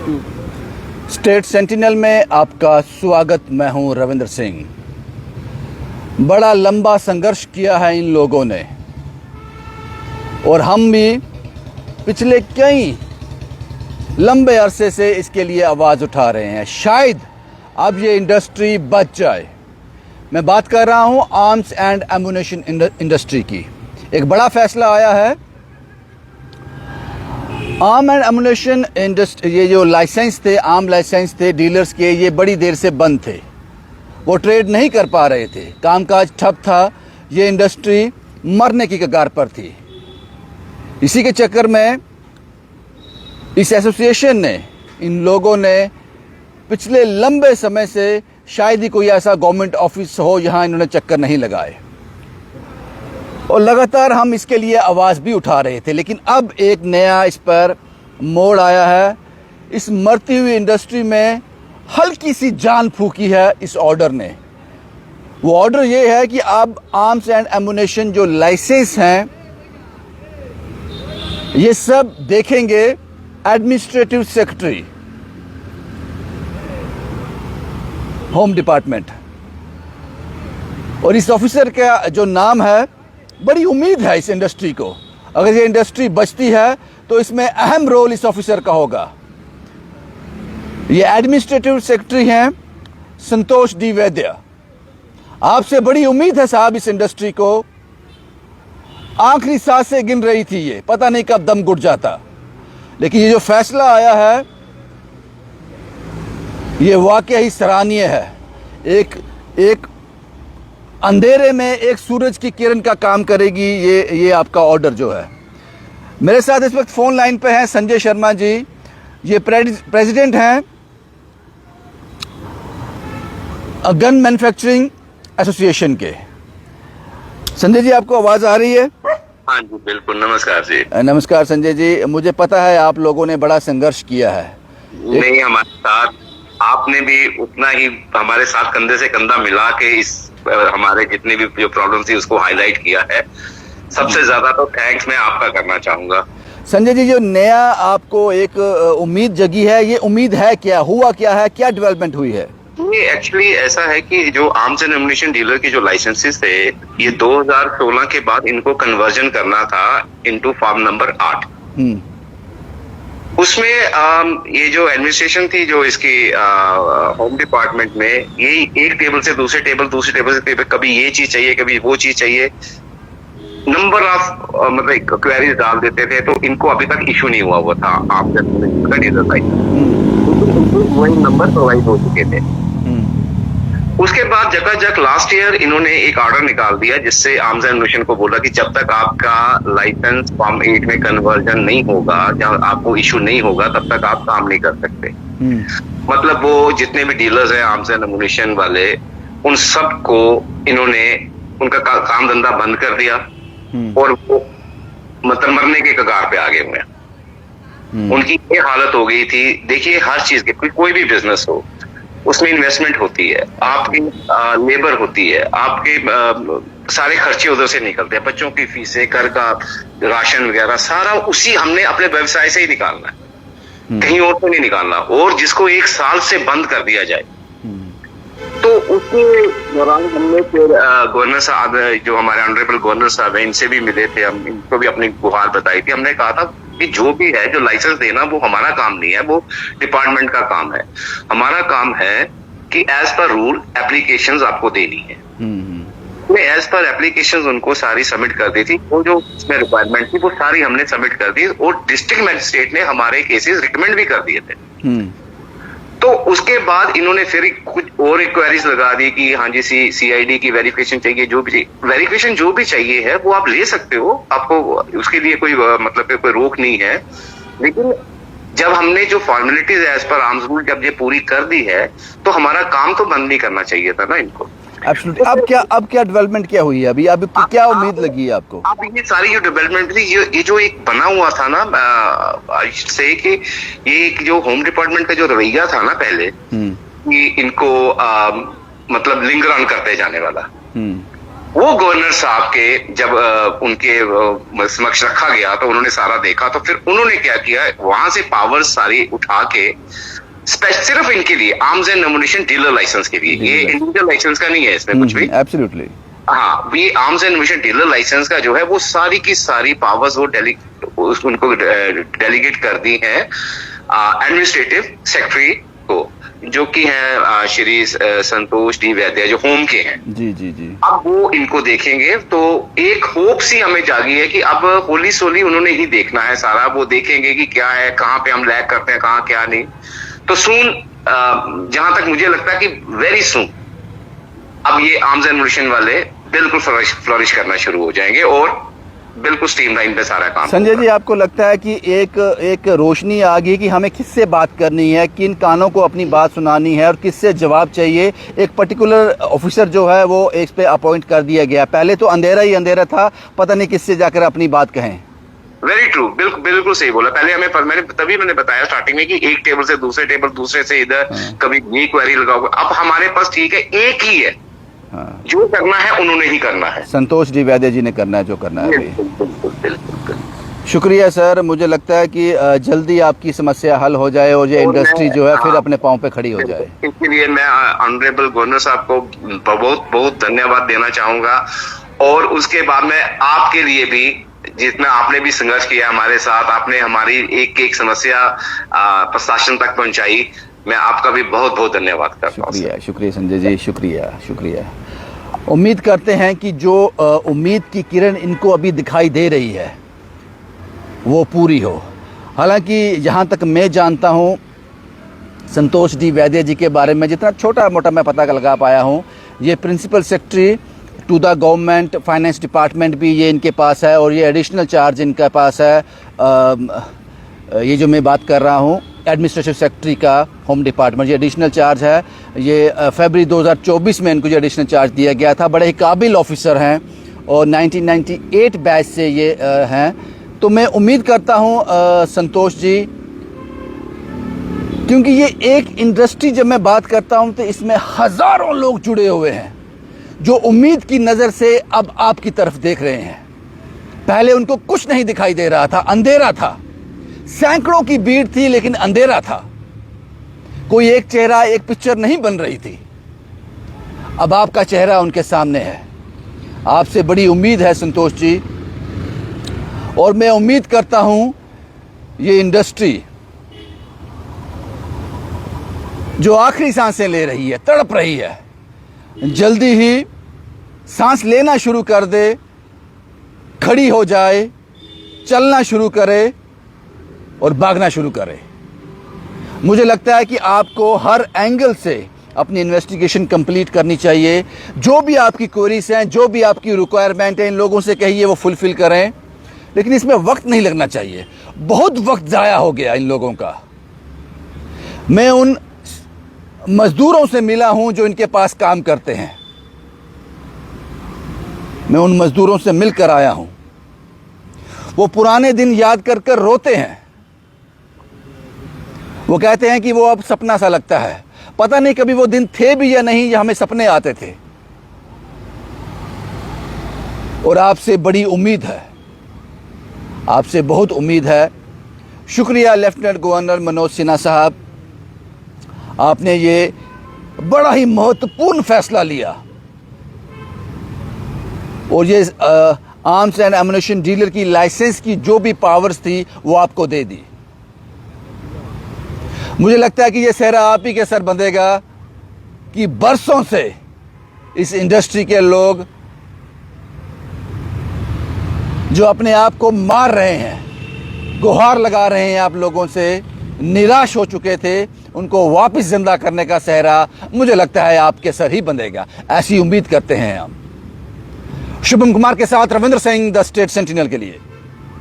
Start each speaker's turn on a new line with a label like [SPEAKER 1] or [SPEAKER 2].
[SPEAKER 1] State sentinel में आपका स्वागत। मैं हूं रविंद्र सिंह। बड़ा लंबा संघर्ष किया है इन लोगों ने और हम भी पिछले कई लंबे अरसे से इसके लिए आवाज़ उठा रहे हैं। शायद अब ये इंडस्ट्री बच जाए। मैं बात कर रहा हूं आर्म्स एंड एम्यूनेशन इंडस्ट्री की। एक बड़ा फैसला आया है। आर्म एंड एम्यूनेशन इंडस्ट्री, ये जो लाइसेंस थे, आर्म लाइसेंस थे डीलर्स के, ये बड़ी देर से बंद थे। वो ट्रेड नहीं कर पा रहे थे, कामकाज ठप था, ये इंडस्ट्री मरने की कगार पर थी। इसी के चक्कर में इस एसोसिएशन ने, इन लोगों ने पिछले लंबे समय से, शायद ही कोई ऐसा गवर्नमेंट ऑफिस हो जहां इन्होंने चक्कर नहीं लगाए, और लगातार हम इसके लिए आवाज़ भी उठा रहे थे। लेकिन अब एक नया इस पर मोड़ आया है। इस मरती हुई इंडस्ट्री में हल्की सी जान फूकी है इस ऑर्डर ने। वो ऑर्डर ये है कि अब आर्म्स एंड एम्यूनेशन जो लाइसेंस हैं, ये सब देखेंगे एडमिनिस्ट्रेटिव सेक्रेटरी, होम डिपार्टमेंट। और इस ऑफिसर का जो नाम है, बड़ी उम्मीद है इस इंडस्ट्री को। अगर ये इंडस्ट्री बचती है तो इसमें अहम रोल इस ऑफिसर का होगा। ये एडमिनिस्ट्रेटिव सेक्रेटरी हैं संतोष डी वैद्य। आपसे बड़ी उम्मीद है साहब इस इंडस्ट्री को। आखिरी सांसें गिन रही थी ये, पता नहीं कब दम घुट जाता। लेकिन ये जो फैसला आया है, ये वाकई ही सराहनीय है। एक अंधेरे में एक सूरज की किरण का काम करेगी ये आपका ऑर्डर जो है। मेरे साथ इस वक्त फोन लाइन पे हैं संजय शर्मा जी। ये प्रेसिडेंट हैं गन मैन्युफैक्चरिंग एसोसिएशन के। संजय जी, आपको आवाज आ रही है?
[SPEAKER 2] हाँ जी, बिल्कुल। नमस्कार जी।
[SPEAKER 1] नमस्कार संजय जी। मुझे पता है आप लोगों ने बड़ा संघर्ष किया है।
[SPEAKER 2] नहीं, हमारे साथ आपने भी उतना ही हमारे साथ कंधे से कंधा मिला के इस हमारे जितनी भी जो प्रॉब्लम थी उसको हाईलाइट किया है। सबसे ज्यादा तो थैंक्स मैं आपका करना चाहूंगा।
[SPEAKER 1] संजय जी, जो नया आपको एक उम्मीद जगी है, ये उम्मीद है क्या? हुआ क्या है? क्या डेवलपमेंट हुई है?
[SPEAKER 2] ये एक्चुअली ऐसा है कि जो आर्म्स एंड एम्यूनिशन डीलर के जो लाइसेंसेस थे, ये 2016 के बाद इनको कन्वर्जन करना था इनटू फॉर्म नंबर 8। उसमें ये जो एडमिनिस्ट्रेशन थी जो इसकी होम डिपार्टमेंट में, ये एक टेबल से दूसरे टेबल, दूसरे टेबल से टेबल, कभी ये चीज चाहिए, कभी वो चीज चाहिए, नंबर ऑफ मतलब क्वेरीज डाल देते थे। तो इनको अभी तक इशू नहीं हुआ था आर्म्स एंड एम्यूनिशन का डीलर लाइसेंस। वही नंबर प्रोवाइड हो चुके थे। उसके बाद जगह लास्ट ईयर इन्होंने एक ऑर्डर निकाल दिया जिससे आर्म्स एंड एम्यूनिशन को बोला कि जब तक आपका लाइसेंस फॉर्म 8 में कन्वर्जन नहीं होगा, जब आपको इशू नहीं होगा, तब तक आप काम नहीं कर सकते। मतलब वो जितने भी डीलर्स हैं आर्म्स एंड एम्यूनिशन वाले, उन सब को इन्होंने उनका काम धंधा बंद कर दिया और वो मतलब मरने के कगार पे आ गए हुए हैं। उनकी ये हालत हो गई थी। देखिए, हर चीज के कोई भी बिजनेस हो, उसमें इन्वेस्टमेंट होती है, आपकी लेबर होती है, आपके सारे खर्चे उधर से निकलते हैं, बच्चों की फीसें, घर का राशन वगैरह, सारा उसी हमने अपने व्यवसाय से ही निकालना है, कहीं और से नहीं निकालना। और जिसको 1 साल से बंद कर दिया जाए, तो उसके दौरान हमने फिर गवर्नर साहब, जो हमारे ऑनरेबल गवर्नर साहब हैं, इनसे भी मिले थे, हम इनको भी अपनी गुहार बताई थी। हमने कहा था कि जो भी है, जो लाइसेंस देना, वो हमारा काम नहीं है, वो डिपार्टमेंट का काम है। हमारा काम है कि एज पर रूल एप्लीकेशंस आपको देनी है। एज पर एप्लीकेशंस उनको सारी सबमिट कर दी थी। वो जो इसमें रिक्वायरमेंट थी वो सारी हमने सबमिट कर दी और डिस्ट्रिक्ट मैजिस्ट्रेट ने हमारे केसेस रिकमेंड भी कर दिए थे। तो उसके बाद इन्होंने फिर कुछ और क्वेरीज लगा दी कि हाँ जी, CID की वेरिफिकेशन चाहिए। जो भी वेरिफिकेशन जो भी चाहिए है वो आप ले सकते हो, आपको उसके लिए कोई मतलब कोई रोक नहीं है। लेकिन जब हमने जो formalities as per arms rule जब ये पूरी कर दी है, तो हमारा काम तो बंद नहीं करना चाहिए था ना इनको।
[SPEAKER 1] एब्सोल्युटली। अब क्या डेवलपमेंट क्या हुई है? अभी क्या उम्मीद लगी है आपको?
[SPEAKER 2] अब ये सारी जो डेवलपमेंट थी, ये जो एक बना हुआ था ना, से कि ये जो होम डिपार्टमेंट का जो रवैया था ना पहले, कि इनको मतलब लिंगर ऑन करते जाने वाला, वो गवर्नर साहब के जब उनके समक्ष रखा गया तो उन्होंने सारा देखा, तो फिर उन्होंने क्या किया, वहां से पावर्स सारी उठा के सिर्फ इनके लिए arms and ammunition dealer licence के लिए, ये इंडिविजुअल लाइसेंस का नहीं है इसमें कुछ भी,
[SPEAKER 1] एब्सोल्युटली,
[SPEAKER 2] हाँ, ये arms and ammunition dealer licence का जो है वो सारी की सारी पावर्स वो उनको डेलीगेट कर दी है एडमिनिस्ट्रेटिव सेक्रेटरी को, जो कि है श्री संतोष डी वैद्य, जो होम के हैं।
[SPEAKER 1] जी जी जी।
[SPEAKER 2] अब वो इनको देखेंगे तो एक होप सी हमें जागी है कि अब होली सोली उन्होंने ही देखना है सारा, वो देखेंगे कि क्या है, कहाँ पे हम लैग करते हैं, कहाँ क्या नहीं। तो सून, जहां तक मुझे लगता है कि वेरी सून अब ये आर्म्स एंड एमुनिशन वाले बिल्कुल फ्लोरिश करना शुरू हो जाएंगे और बिल्कुल स्ट्रीमलाइन पे सारा काम।
[SPEAKER 1] संजय जी, आपको लगता है कि एक रोशनी आ गई कि हमें किससे बात करनी है, किन कानों को अपनी बात सुनानी है और किससे जवाब चाहिए? एक पर्टिकुलर ऑफिसर जो है वो इस पे अपॉइंट कर दिया गया। पहले तो अंधेरा ही अंधेरा था, पता नहीं किससे जाकर अपनी बात कहें।
[SPEAKER 2] वेरी ट्रू, बिल्कुल सही बोला। पहले मैंने बताया स्टार्टिंग में कि एक टेबल से दूसरे टेबल, दूसरे से इधर, कभी ये क्वेरी लगाओगे। अब हमारे पास ठीक है, एक ही है, जो करना है उन्होंने ही करना है।
[SPEAKER 1] संतोष डी वैद्य जी ने करना है जो करना है अभी।
[SPEAKER 2] बिल्कुल।
[SPEAKER 1] शुक्रिया सर, मुझे लगता है कि जल्दी आपकी समस्या हल हो जाए और ये इंडस्ट्री जो है फिर अपने पांव पे खड़ी हो जाए।
[SPEAKER 2] इसके लिए मैं ऑनरेबल गवर्नर साहब को बहुत बहुत धन्यवाद देना चाहूंगा, और उसके बाद में आपके लिए भी, जितना आपने भी संघर्ष किया हमारे साथ, आपने हमारी एक एक समस्या प्रशासन तक पहुंचाई, मैं आपका भी बहुत बहुत धन्यवाद करता हूँ।
[SPEAKER 1] शुक्रिया संजय जी, शुक्रिया। उम्मीद करते हैं कि जो उम्मीद की किरण इनको अभी दिखाई दे रही है वो पूरी हो। हालांकि जहाँ तक मैं जानता हूँ, संतोष डी वैद्य जी के बारे में जितना छोटा मोटा मैं पता लगा पाया हूँ, ये principal secretary to the government finance department भी ये इनके पास है, और ये एडिशनल चार्ज इनके पास है। ये जो मैं बात कर रहा हूँ एडमिनिस्ट्रेटिव सेक्रेटरी का होम डिपार्टमेंट, ये एडिशनल चार्ज है। ये फरवरी 2024 में इनको जो एडिशनल चार्ज दिया गया था। बड़े ही काबिल ऑफिसर हैं और 1998 बैच से ये हैं। तो मैं उम्मीद करता हूँ संतोष जी, क्योंकि ये एक इंडस्ट्री जब मैं बात करता हूँ तो इसमें हज़ारों लोग जुड़े हुए हैं जो उम्मीद की नज़र से अब आपकी तरफ देख रहे हैं। पहले उनको कुछ नहीं दिखाई दे रहा था, अंधेरा था, सैकड़ों की भीड़ थी लेकिन अंधेरा था, कोई एक चेहरा, एक पिक्चर नहीं बन रही थी। अब आपका चेहरा उनके सामने है। आपसे बड़ी उम्मीद है संतोष जी, और मैं उम्मीद करता हूं ये इंडस्ट्री जो आखिरी सांसें ले रही है, तड़प रही है, जल्दी ही सांस लेना शुरू कर दे, खड़ी हो जाए, चलना शुरू करे और भागना शुरू करे। मुझे लगता है कि आपको हर एंगल से अपनी इन्वेस्टिगेशन कंप्लीट करनी चाहिए। जो भी आपकी क्वेरीज हैं, जो भी आपकी रिक्वायरमेंट है, इन लोगों से कहिए वो फुलफिल करें, लेकिन इसमें वक्त नहीं लगना चाहिए। बहुत वक्त ज़ाया हो गया इन लोगों का। मैं उन मजदूरों से मिला हूं जो इनके पास काम करते हैं, मैं उन मजदूरों से मिलकर आया हूं। वो पुराने दिन याद कर कर रोते हैं। वो कहते हैं कि वो अब सपना सा लगता है, पता नहीं कभी वो दिन थे भी या नहीं, या हमें सपने आते थे। और आपसे बड़ी उम्मीद है, आपसे बहुत उम्मीद है। शुक्रिया लेफ्टिनेंट गवर्नर मनोज सिन्हा साहब, आपने ये बड़ा ही महत्वपूर्ण फैसला लिया और ये आर्म्स एंड एमुनिशन डीलर की लाइसेंस की जो भी पावर्स थी वो आपको दे दी। मुझे लगता है कि ये सेहरा आप ही के सर बंधेगा कि बरसों से इस इंडस्ट्री के लोग जो अपने आप को मार रहे हैं, गुहार लगा रहे हैं आप लोगों से, निराश हो चुके थे, उनको वापस जिंदा करने का सेहरा मुझे लगता है आपके सर ही बंधेगा। ऐसी उम्मीद करते हैं हम। शुभम कुमार के साथ Ravindra Singh, the state sentinel के लिए।